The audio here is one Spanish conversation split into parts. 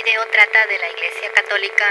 video trata de la Iglesia Católica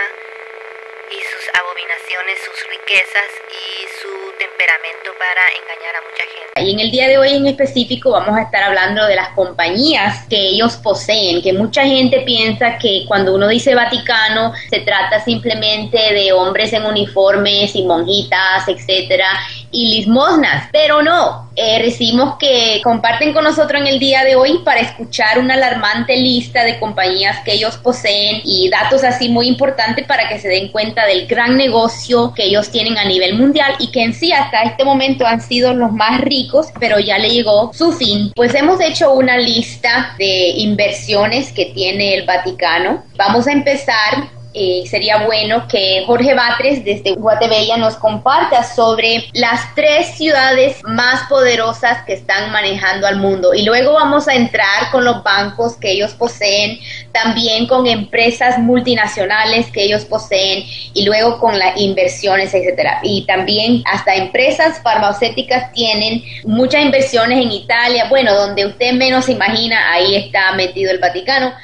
y sus abominaciones, sus riquezas y su temperamento para engañar a mucha gente. Y en el día de hoy en específico vamos a estar hablando de las compañías que ellos poseen, que mucha gente piensa que cuando uno dice Vaticano se trata simplemente de hombres en uniformes y monjitas, etcétera, y limosnas, pero no. Recibimos que comparten con nosotros en el día de hoy para escuchar una alarmante lista de compañías que ellos poseen y datos así muy importantes para que se den cuenta del gran negocio que ellos tienen a nivel mundial y que en sí hasta este momento han sido los más ricos, pero ya le llegó su fin. Pues hemos hecho una lista de inversiones que tiene el Vaticano. Vamos a empezar. Sería bueno que Jorge Batres desde Guatemala nos comparta sobre las 3 ciudades más poderosas que están manejando al mundo, y luego vamos a entrar con los bancos que ellos poseen, también con empresas multinacionales que ellos poseen y luego con las inversiones, etcétera. Y también hasta empresas farmacéuticas tienen muchas inversiones en Italia, bueno, donde usted menos se imagina, ahí está metido el Vaticano.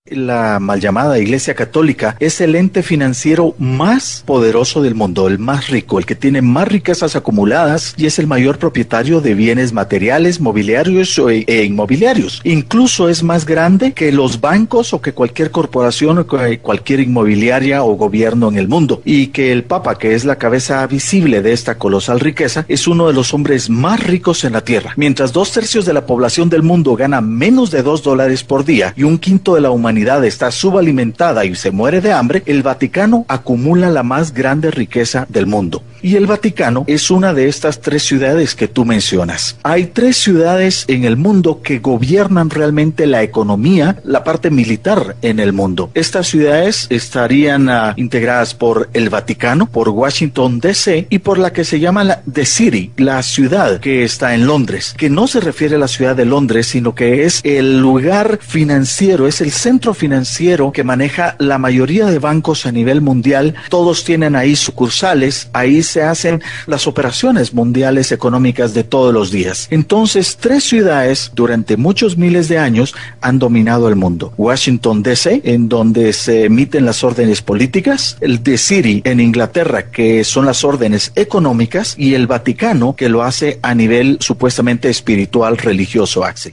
La mal llamada Iglesia Católica es el ente financiero más poderoso del mundo, el más rico, el que tiene más riquezas acumuladas y es el mayor propietario de bienes materiales, mobiliarios e inmobiliarios. Incluso es más grande que los bancos o que cualquier corporación o que cualquier inmobiliaria o gobierno en el mundo. Y que el Papa, que es la cabeza visible de esta colosal riqueza, es uno de los hombres más ricos en la tierra. Mientras 2/3 de la población del mundo gana menos de $2 por día y 1/5 de la humanidad está subalimentada y se muere de hambre, el Vaticano acumula la más grande riqueza del mundo. Y el Vaticano es una de estas 3 ciudades que tú mencionas. Hay 3 ciudades en el mundo que gobiernan realmente la economía, la parte militar en el mundo. Estas ciudades estarían integradas por el Vaticano, por Washington D.C. y por la que se llama The City, la ciudad que está en Londres, que no se refiere a la ciudad de Londres, sino que es el lugar financiero, es el centro financiero que maneja la mayoría de bancos a nivel mundial. Todos tienen ahí sucursales, ahí se hacen las operaciones mundiales económicas de todos los días. Entonces, 3 ciudades durante muchos miles de años han dominado el mundo. Washington D.C., en donde se emiten las órdenes políticas, el The City en Inglaterra, que son las órdenes económicas, y el Vaticano, que lo hace a nivel supuestamente espiritual, religioso, Axel.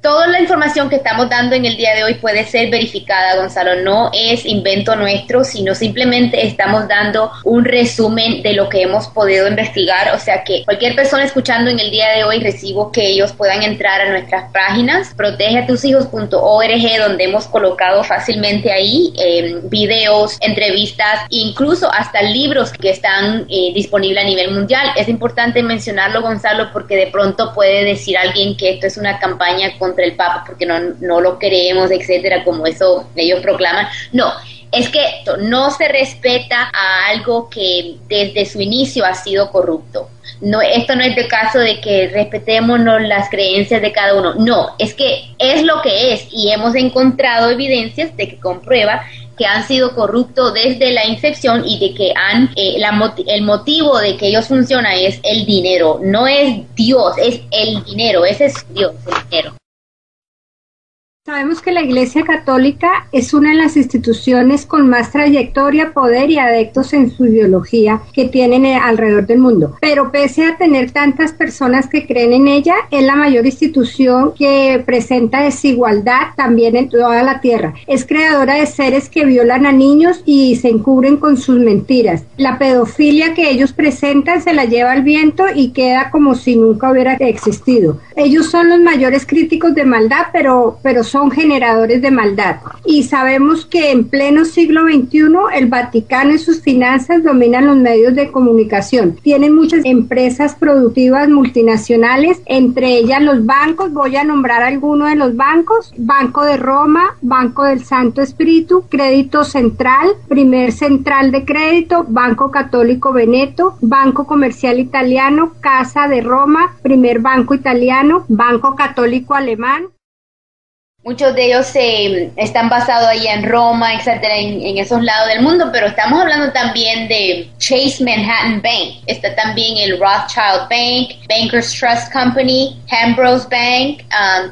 Toda la información que estamos dando en el día de hoy puede ser verificada, Gonzalo, no es invento nuestro, sino simplemente estamos dando un resumen de lo que hemos podido investigar, o sea que cualquier persona escuchando en el día de hoy recibo que ellos puedan entrar a nuestras páginas, protegeatushijos.org, donde hemos colocado fácilmente ahí videos, entrevistas, incluso hasta libros que están disponibles a nivel mundial. Es importante mencionarlo, Gonzalo, porque de pronto puede decir alguien que esto es una campaña contra el Papa porque no lo queremos, etcétera, como eso ellos proclaman. No, es que no se respeta a algo que desde su inicio ha sido corrupto. No, esto no es el caso de que respetémonos las creencias de cada uno. No, es que es lo que es y hemos encontrado evidencias de que comprueba que han sido corruptos desde la incepción y de que el motivo de que ellos funcionan es el dinero. No es Dios, es el dinero. Ese es Dios, el dinero. Sabemos que la Iglesia Católica es una de las instituciones con más trayectoria, poder y adeptos en su ideología que tienen alrededor del mundo. Pero pese a tener tantas personas que creen en ella, es la mayor institución que presenta desigualdad también en toda la tierra. Es creadora de seres que violan a niños y se encubren con sus mentiras. La pedofilia que ellos presentan se la lleva al viento y queda como si nunca hubiera existido. Ellos son los mayores críticos de maldad, pero son generadores de maldad. Y sabemos que en pleno siglo XXI el Vaticano y sus finanzas dominan los medios de comunicación. Tienen muchas empresas productivas multinacionales, entre ellas los bancos. Voy a nombrar algunos de los bancos: Banco de Roma, Banco del Santo Espíritu, Crédito Central, Primer Central de Crédito, Banco Católico Veneto, Banco Comercial Italiano, Casa de Roma, Primer Banco Italiano, Banco Católico Alemán. Muchos de ellos están basados allá en Roma, etcétera, en esos lados del mundo, pero estamos hablando también de Chase Manhattan Bank, está también el Rothschild Bank, Bankers Trust Company, Ambrose Bank,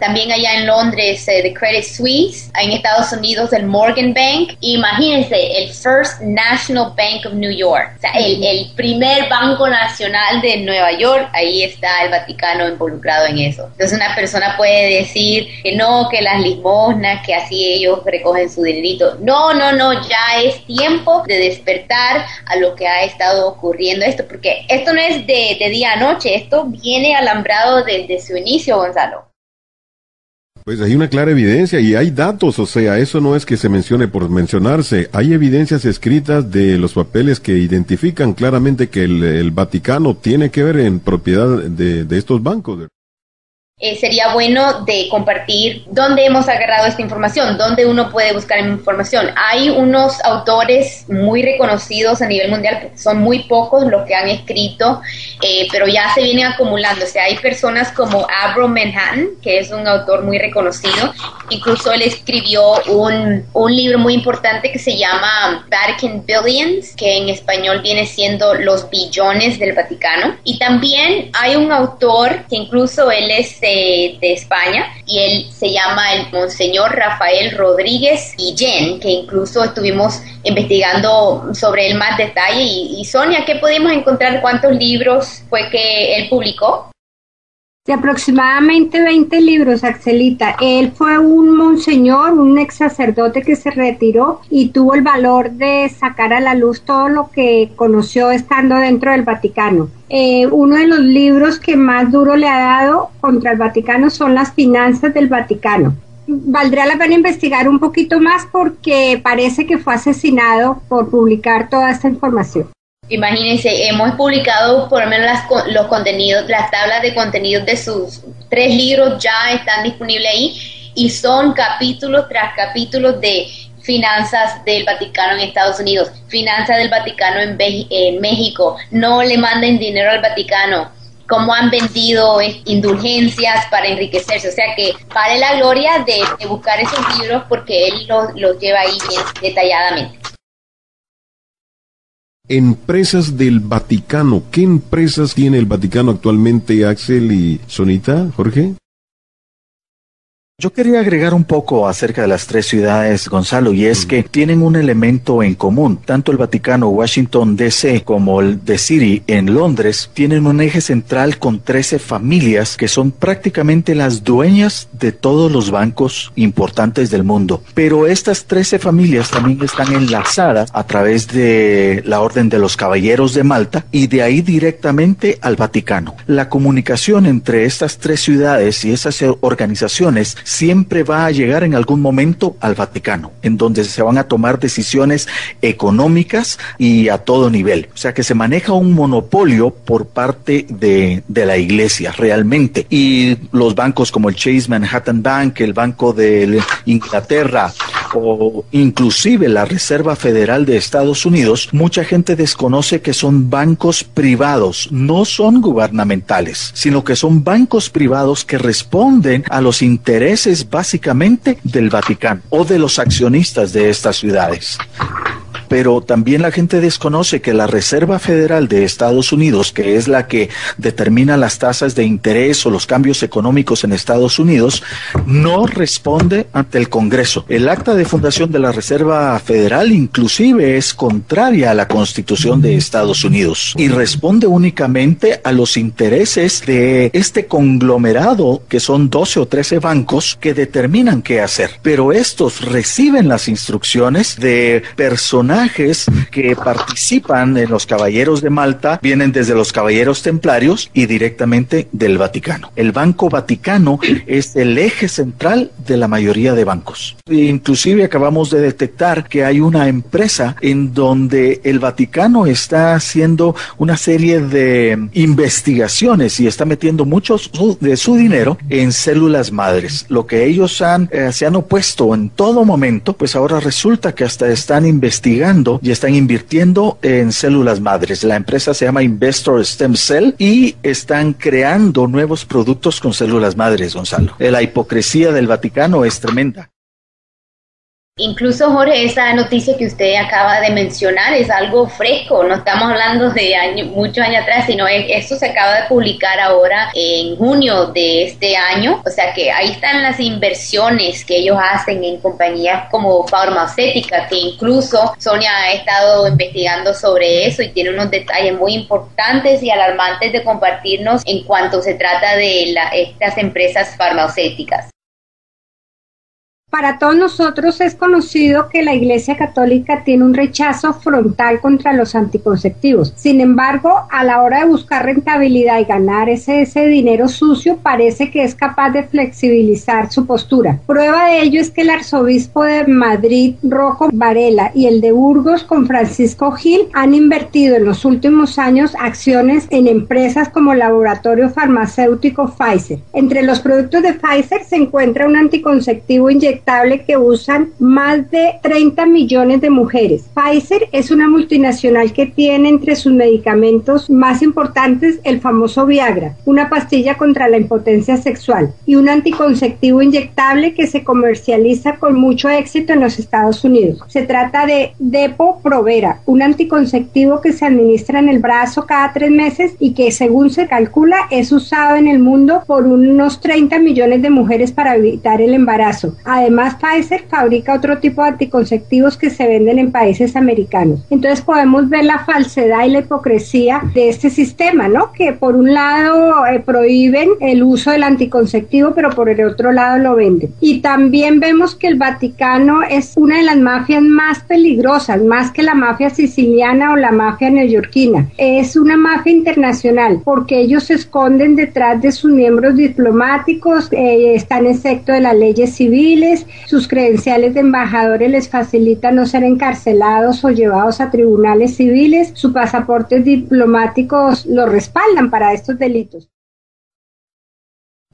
también allá en Londres the Credit Suisse, en Estados Unidos el Morgan Bank, imagínense el First National Bank of New York, o sea, el primer banco nacional de Nueva York, ahí está el Vaticano involucrado en eso. Entonces una persona puede decir que no, que las limosnas, que así ellos recogen su dinerito. No, ya es tiempo de despertar a lo que ha estado ocurriendo esto, porque esto no es de día a noche, esto viene alambrado desde su inicio, Gonzalo. Pues hay una clara evidencia y hay datos, o sea, eso no es que se mencione por mencionarse, hay evidencias escritas de los papeles que identifican claramente que el Vaticano tiene que ver en propiedad de estos bancos. Sería bueno de compartir dónde hemos agarrado esta información, dónde uno puede buscar información. Hay unos autores muy reconocidos a nivel mundial, son muy pocos los que han escrito, pero ya se vienen acumulando. O sea, hay personas como Abram Manhattan, que es un autor muy reconocido, incluso él escribió un libro muy importante que se llama Vatican Billions, que en español viene siendo Los Billones del Vaticano. Y también hay un autor que incluso él es de España y él se llama el Monseñor Rafael Rodríguez Guillén, que incluso estuvimos investigando sobre él más detalle. Y Sonia, ¿qué pudimos encontrar? ¿Cuántos libros fue que él publicó? De aproximadamente 20 libros, Axelita. Él fue un monseñor, un ex sacerdote que se retiró y tuvo el valor de sacar a la luz todo lo que conoció estando dentro del Vaticano. Uno de los libros que más duro le ha dado contra el Vaticano son las finanzas del Vaticano. Valdría la pena investigar un poquito más porque parece que fue asesinado por publicar toda esta información. Imagínense, hemos publicado por lo menos los contenidos, las tablas de contenidos de sus 3 libros ya están disponibles ahí y son capítulos tras capítulos de finanzas del Vaticano en Estados Unidos, finanzas del Vaticano en México, no le manden dinero al Vaticano, cómo han vendido indulgencias para enriquecerse, o sea que vale la gloria de buscar esos libros porque él los lleva ahí bien detalladamente. Empresas del Vaticano. ¿Qué empresas tiene el Vaticano actualmente, Axel y Sonita, Jorge? Yo quería agregar un poco acerca de las 3 ciudades, Gonzalo, y es que tienen un elemento en común. Tanto el Vaticano, Washington DC, como el The City en Londres, tienen un eje central con 13 familias que son prácticamente las dueñas de todos los bancos importantes del mundo. Pero estas 13 familias también están enlazadas a través de la Orden de los Caballeros de Malta y de ahí directamente al Vaticano. La comunicación entre estas 3 ciudades y esas organizaciones siempre va a llegar en algún momento al Vaticano, en donde se van a tomar decisiones económicas y a todo nivel. O sea que se maneja un monopolio por parte de la Iglesia realmente. Y los bancos como el Chase Manhattan Bank, el Banco de Inglaterra o inclusive la Reserva Federal de Estados Unidos, mucha gente desconoce que son bancos privados, no son gubernamentales, sino que son bancos privados que responden a los intereses básicamente del Vaticano o de los accionistas de estas ciudades. Pero también la gente desconoce que la Reserva Federal de Estados Unidos, que es la que determina las tasas de interés o los cambios económicos en Estados Unidos, no responde ante el Congreso. El acta de fundación de la Reserva Federal inclusive es contraria a la Constitución de Estados Unidos y responde únicamente a los intereses de este conglomerado que son 12 o 13 bancos que determinan qué hacer. Pero estos reciben las instrucciones de personas que participan en los Caballeros de Malta, vienen desde los Caballeros Templarios y directamente del Vaticano. El Banco Vaticano es el eje central de la mayoría de bancos. Inclusive acabamos de detectar que hay una empresa en donde el Vaticano está haciendo una serie de investigaciones y está metiendo mucho de su dinero en células madres. Lo que ellos se han opuesto en todo momento, pues ahora resulta que hasta están investigando investigando y están invirtiendo en células madres. La empresa se llama Investor Stem Cell y están creando nuevos productos con células madres, Gonzalo. La hipocresía del Vaticano es tremenda. Incluso, Jorge, esa noticia que usted acaba de mencionar es algo fresco, no estamos hablando de muchos años atrás, sino esto se acaba de publicar ahora en junio de este año, o sea que ahí están las inversiones que ellos hacen en compañías como farmacéuticas, que incluso Sonia ha estado investigando sobre eso y tiene unos detalles muy importantes y alarmantes de compartirnos en cuanto se trata de estas empresas farmacéuticas. Para todos nosotros es conocido que la Iglesia Católica tiene un rechazo frontal contra los anticonceptivos. Sin embargo, a la hora de buscar rentabilidad y ganar ese dinero sucio, parece que es capaz de flexibilizar su postura. Prueba de ello es que el arzobispo de Madrid, Rocco Varela, y el de Burgos, con Francisco Gil, han invertido en los últimos años acciones en empresas como el laboratorio farmacéutico Pfizer. Entre los productos de Pfizer se encuentra un anticonceptivo inyectable que usan más de 30 millones de mujeres. Pfizer es una multinacional que tiene entre sus medicamentos más importantes el famoso Viagra, una pastilla contra la impotencia sexual, y un anticonceptivo inyectable que se comercializa con mucho éxito en los Estados Unidos. Se trata de Depo-Provera, un anticonceptivo que se administra en el brazo cada 3 meses y que, según se calcula, es usado en el mundo por unos 30 millones de mujeres para evitar el embarazo. Además, Pfizer fabrica otro tipo de anticonceptivos que se venden en países americanos. Entonces podemos ver la falsedad y la hipocresía de este sistema, ¿no? Que por un lado prohíben el uso del anticonceptivo, pero por el otro lado lo venden. Y también vemos que el Vaticano es una de las mafias más peligrosas, más que la mafia siciliana o la mafia neoyorquina. Es una mafia internacional porque ellos se esconden detrás de sus miembros diplomáticos, están excepto de las leyes civiles. Sus credenciales de embajadores les facilitan no ser encarcelados o llevados a tribunales civiles. Sus pasaportes diplomáticos los respaldan para estos delitos.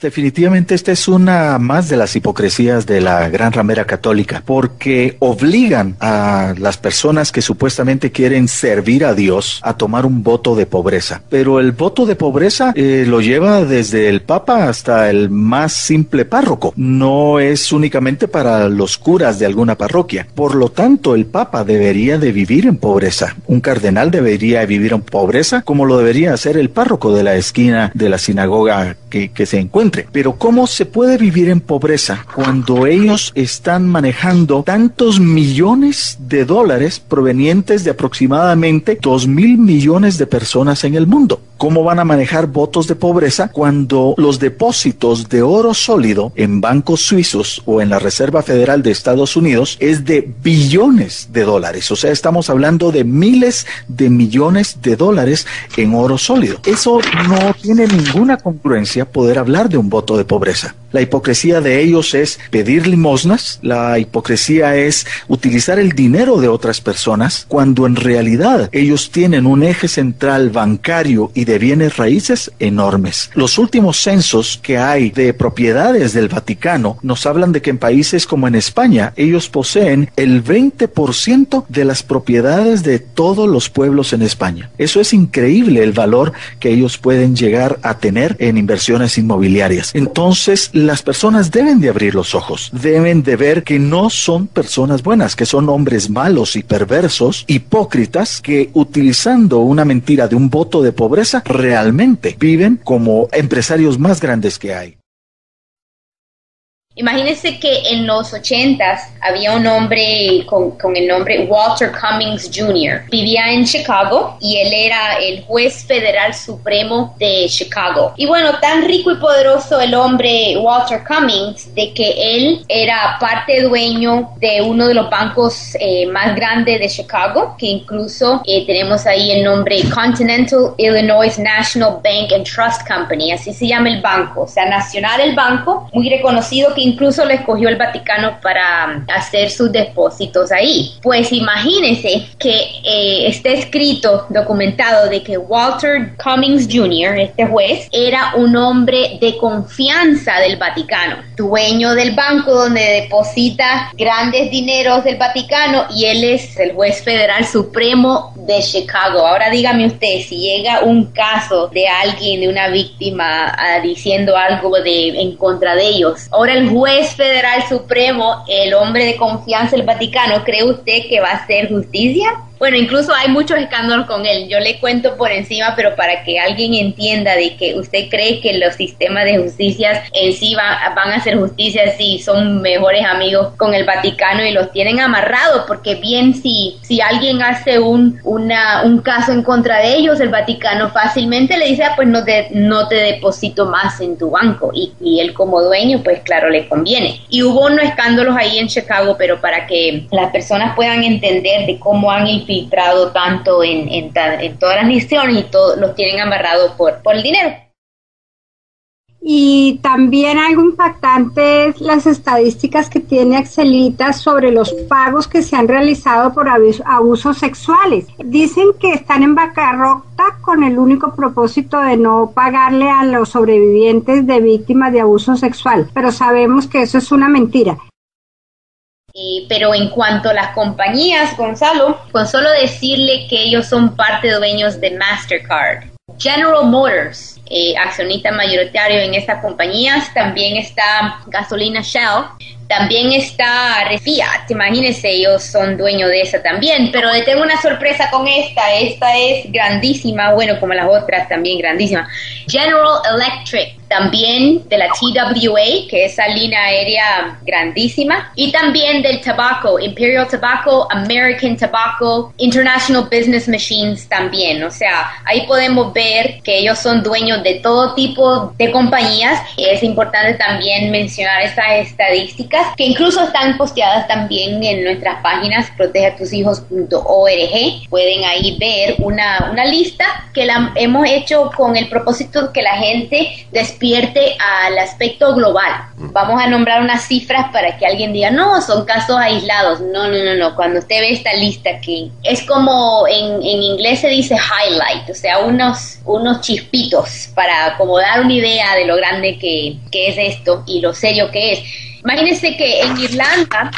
Definitivamente esta es una más de las hipocresías de la gran ramera católica, porque obligan a las personas que supuestamente quieren servir a Dios a tomar un voto de pobreza. Pero el voto de pobreza lo lleva desde el Papa hasta el más simple párroco. No es únicamente para los curas de alguna parroquia. Por lo tanto, el Papa debería de vivir en pobreza. Un cardenal debería vivir en pobreza como lo debería hacer el párroco de la esquina de la sinagoga que se encuentra. Pero ¿cómo se puede vivir en pobreza cuando ellos están manejando tantos millones de dólares provenientes de aproximadamente 2,000 millones de personas en el mundo? ¿Cómo van a manejar votos de pobreza cuando los depósitos de oro sólido en bancos suizos o en la Reserva Federal de Estados Unidos es de billones de dólares? O sea, estamos hablando de miles de millones de dólares en oro sólido. Eso no tiene ninguna congruencia poder hablar de un voto de pobreza. La hipocresía de ellos es pedir limosnas, la hipocresía es utilizar el dinero de otras personas, cuando en realidad ellos tienen un eje central bancario y de bienes raíces enormes. Los últimos censos que hay de propiedades del Vaticano nos hablan de que en países como en España, ellos poseen el 20% de las propiedades de todos los pueblos en España. Eso es increíble, el valor que ellos pueden llegar a tener en inversiones inmobiliarias. Entonces, las personas deben de abrir los ojos, deben de ver que no son personas buenas, que son hombres malos y perversos, hipócritas, que utilizando una mentira de un voto de pobreza, realmente viven como empresarios más grandes que hay. Imagínense que en los 80s había un hombre con el nombre Walter Cummings Jr. Vivía en Chicago y él era el juez federal supremo de Chicago. Y bueno, tan rico y poderoso el hombre Walter Cummings de que él era parte dueño de uno de los bancos más grandes de Chicago, que incluso tenemos ahí el nombre Continental Illinois National Bank and Trust Company, así se llama el banco, o sea, nacional el banco, muy reconocido, que que incluso le escogió el Vaticano para hacer sus depósitos ahí. Pues imagínense que está escrito, documentado, de que Walter Cummings Jr., este juez, era un hombre de confianza del Vaticano, dueño del banco donde deposita grandes dineros del Vaticano, y él es el juez federal supremo de Chicago. Ahora dígame usted, si llega un caso de alguien, de una víctima, diciendo algo en contra de ellos, ahora el juez federal supremo, el hombre de confianza del Vaticano, ¿cree usted que va a hacer justicia? Bueno, incluso hay muchos escándalos con él. Yo le cuento por encima, pero para que alguien entienda de que usted cree que los sistemas de justicia en sí van a hacer justicia si son mejores amigos con el Vaticano y los tienen amarrados, porque bien si alguien hace un caso en contra de ellos, el Vaticano fácilmente le dice, pues no te deposito más en tu banco, y él como dueño, pues claro, le conviene. Y hubo unos escándalos ahí en Chicago, pero para que las personas puedan entender de cómo han infiltrado tanto en todas las naciones, y todos los tienen amarrados por el dinero. Y también algo impactante es las estadísticas que tiene Axelita sobre los pagos que se han realizado por abusos sexuales. Dicen que están en bancarrota con el único propósito de no pagarle a los sobrevivientes de víctimas de abuso sexual, pero sabemos que eso es una mentira. Pero en cuanto a las compañías, Gonzalo, con solo decirle que ellos son parte dueños de Mastercard, General Motors, accionista mayoritario en estas compañías, también está Gasolina Shell, también está Fiat, imagínense, ellos son dueños de esa también. Pero le tengo una sorpresa con esta es grandísima, bueno, como las otras también grandísima. General Electric, también de la TWA, que es esa línea aérea grandísima, y también del tabaco, Imperial Tobacco, American Tobacco, International Business Machines también. O sea, ahí podemos ver que ellos son dueños de todo tipo de compañías. Es importante también mencionar estas estadísticas, que incluso están posteadas también en nuestras páginas protegeatushijos.org. Pueden ahí ver una lista que la hemos hecho con el propósito de que la gente despierte al aspecto global. Vamos a nombrar unas cifras para que alguien diga, no, son casos aislados. No. Cuando usted ve esta lista, que es como en inglés se dice highlight, o sea, unos chispitos para como dar una idea de lo grande que es esto y lo serio que es. Imagínense que en Irlanda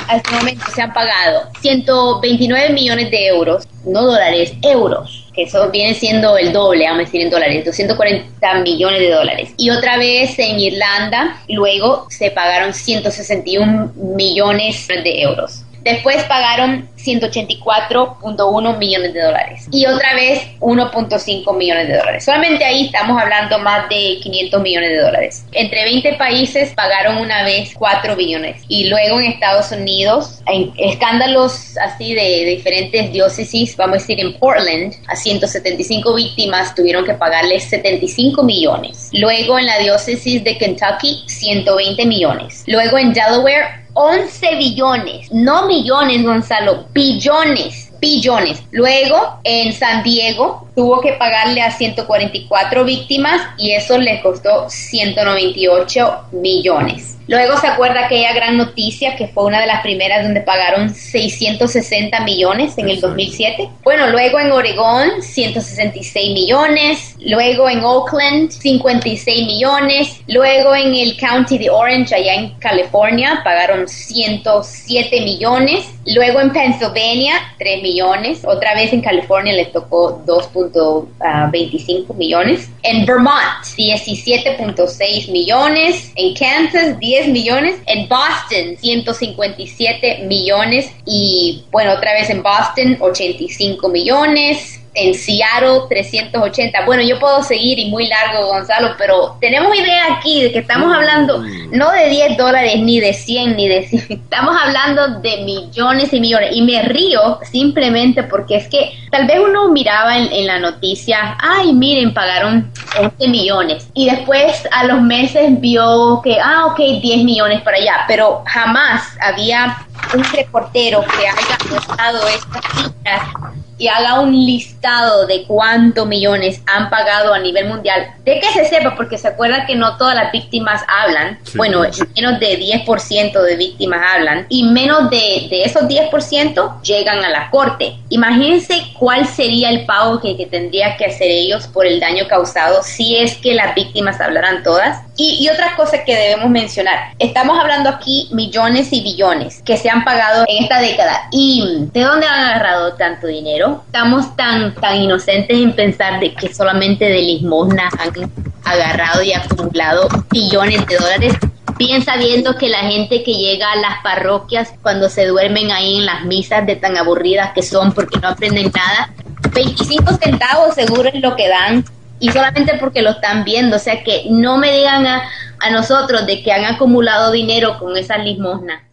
hasta este momento se han pagado 129 millones de euros, no dólares, euros, que eso viene siendo el doble, vamos a decir en dólares, 240 millones de dólares. Y otra vez en Irlanda, luego se pagaron 161 millones de euros. Después pagaron 184.1 millones de dólares. Y otra vez 1.5 millones de dólares. Solamente ahí estamos hablando más de 500 millones de dólares. Entre 20 países pagaron una vez 4 billones. Y luego en Estados Unidos, en escándalos así de diferentes diócesis, vamos a decir en Portland, a 175 víctimas tuvieron que pagarles 75 millones. Luego en la diócesis de Kentucky, 120 millones. Luego en Delaware, 11 billones, no millones, Gonzalo, billones. Luego, en San Diego, tuvo que pagarle a 144 víctimas y eso le costó 198 millones. Luego se acuerda aquella gran noticia que fue una de las primeras donde pagaron 660 millones en el 2007. Bueno, luego en Oregón 166 millones, luego en Oakland 56 millones, luego en el County de Orange, allá en California, pagaron 107 millones, luego en Pennsylvania 3 millones, otra vez en California les tocó 2.25 millones, en Vermont 17.6 millones, en Kansas 10 millones, en Boston 157 millones y bueno, otra vez en Boston 85 millones, en Seattle 380. Bueno, yo puedo seguir y muy largo, Gonzalo, pero tenemos idea aquí de que estamos hablando no de $10, ni de 100, ni de 100. Estamos hablando de millones y millones. Y me río simplemente porque es que tal vez uno miraba en la noticia, ay, miren, pagaron 11 millones. Y después a los meses vio que, ok, 10 millones para allá. Pero jamás había un reportero que haya notado estas cifras y haga un listado de cuántos millones han pagado a nivel mundial, de que se sepa, porque se acuerda que no todas las víctimas hablan, sí, bueno, menos de 10% de víctimas hablan, y menos de esos 10% llegan a la corte. Imagínense cuál sería el pago que tendría que hacer ellos por el daño causado si es que las víctimas hablaran todas. Y otra cosa que debemos mencionar, estamos hablando aquí millones y billones que se han pagado en esta década. ¿Y de dónde han agarrado tanto dinero? Estamos tan inocentes en pensar de que solamente de limosna han agarrado y acumulado billones de dólares. Bien sabiendo que la gente que llega a las parroquias cuando se duermen ahí en las misas de tan aburridas que son porque no aprenden nada, 25 centavos seguro es lo que dan, y solamente porque lo están viendo. O sea que no me digan a nosotros de que han acumulado dinero con esas limosnas.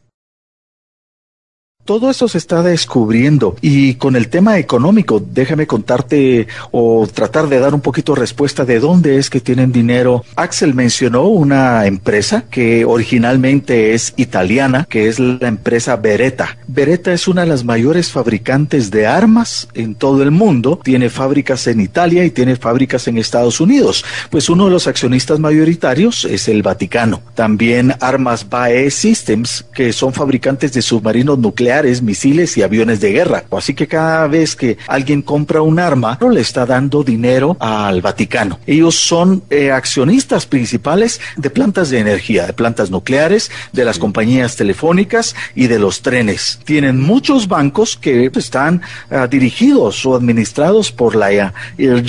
Todo eso se está descubriendo, y con el tema económico, déjame contarte o tratar de dar un poquito de respuesta de dónde es que tienen dinero. Axel mencionó una empresa que originalmente es italiana, que es la empresa Beretta. Beretta es una de las mayores fabricantes de armas en todo el mundo. Tiene fábricas en Italia y tiene fábricas en Estados Unidos. Pues uno de los accionistas mayoritarios es el Vaticano. También Armas BAE Systems, que son fabricantes de submarinos nucleares, misiles y aviones de guerra. Así que cada vez que alguien compra un arma, le está dando dinero al Vaticano. Ellos son accionistas principales de plantas de energía, de plantas nucleares, de las compañías telefónicas y de los trenes. Tienen muchos bancos que están dirigidos o administrados por la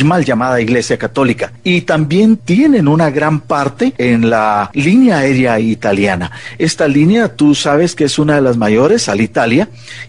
mal llamada Iglesia Católica, y también tienen una gran parte en la línea aérea italiana. Esta línea, tú sabes que es una de las mayores, Alitalia.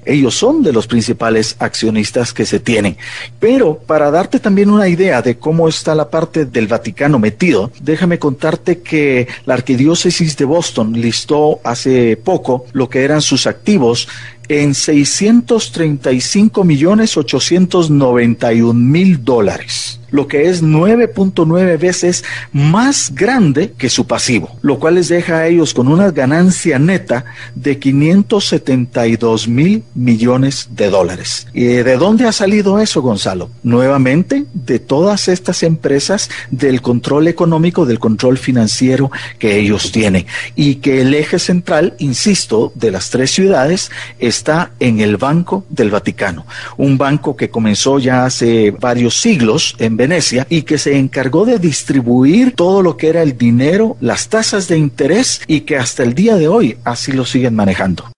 Ellos son de los principales accionistas que se tienen. Pero para darte también una idea de cómo está la parte del Vaticano metido, déjame contarte que la Arquidiócesis de Boston listó hace poco lo que eran sus activos en $635,891,000, lo que es 9.9 veces más grande que su pasivo, lo cual les deja a ellos con una ganancia neta de $572 millones. ¿Y de dónde ha salido eso, Gonzalo? Nuevamente, de todas estas empresas, del control económico, del control financiero que ellos tienen, y que el eje central, insisto, de las tres ciudades está en el Banco del Vaticano, un banco que comenzó ya hace varios siglos en Venecia y que se encargó de distribuir todo lo que era el dinero, las tasas de interés, y que hasta el día de hoy así lo siguen manejando.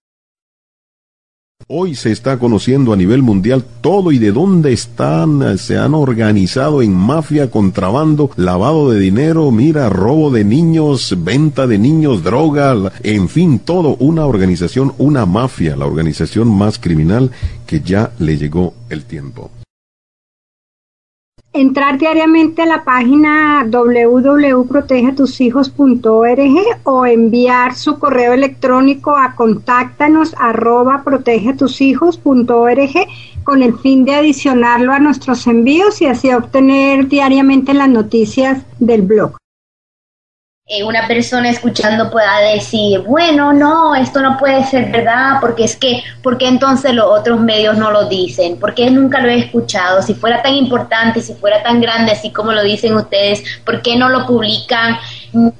Hoy se está conociendo a nivel mundial todo y de dónde se han organizado en mafia, contrabando, lavado de dinero, robo de niños, venta de niños, droga, en fin, todo una organización, una mafia, la organización más criminal que ya le llegó el tiempo. Entrar diariamente a la página www.protegeatushijos.org o enviar su correo electrónico a contáctanos@protegeatushijos.org con el fin de adicionarlo a nuestros envíos y así obtener diariamente las noticias del blog. Una persona escuchando pueda decir, bueno, no, esto no puede ser verdad, porque es que, ¿por qué entonces los otros medios no lo dicen? ¿Por qué nunca lo he escuchado? Si fuera tan importante, si fuera tan grande, así como lo dicen ustedes, ¿por qué no lo publican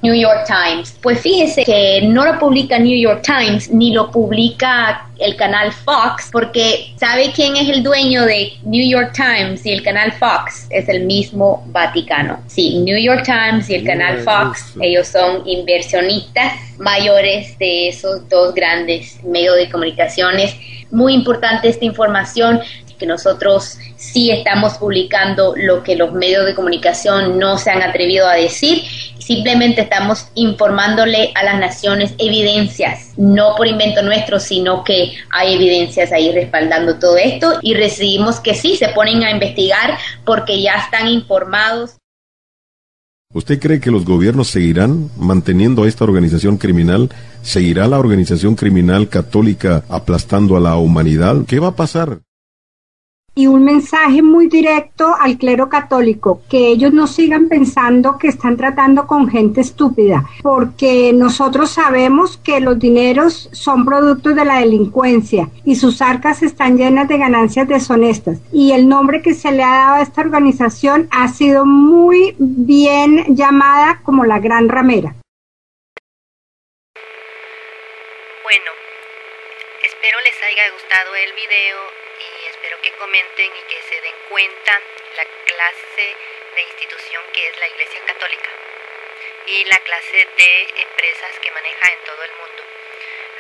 New York Times? Pues fíjese que no lo publica New York Times, ni lo publica el canal Fox, porque ¿sabe quién es el dueño de New York Times y el canal Fox? Es el mismo Vaticano. Sí, New York Times y el canal Fox, ellos son inversionistas mayores de esos dos grandes medios de comunicaciones. Muy importante esta información, que nosotros sí estamos publicando lo que los medios de comunicación no se han atrevido a decir. Simplemente estamos informándole a las naciones evidencias, no por invento nuestro, sino que hay evidencias ahí respaldando todo esto, y recibimos que sí, se ponen a investigar porque ya están informados. ¿Usted cree que los gobiernos seguirán manteniendo a esta organización criminal? ¿Seguirá la organización criminal católica aplastando a la humanidad? ¿Qué va a pasar? y un mensaje muy directo al clero católico, que ellos no sigan pensando que están tratando con gente estúpida, porque nosotros sabemos que los dineros son productos de la delincuencia y sus arcas están llenas de ganancias deshonestas, y el nombre que se le ha dado a esta organización ha sido muy bien llamada como la Gran Ramera. Bueno, espero les haya gustado el video y espero que comenten y que se den cuenta la clase de institución que es la Iglesia Católica y la clase de empresas que maneja en todo el mundo.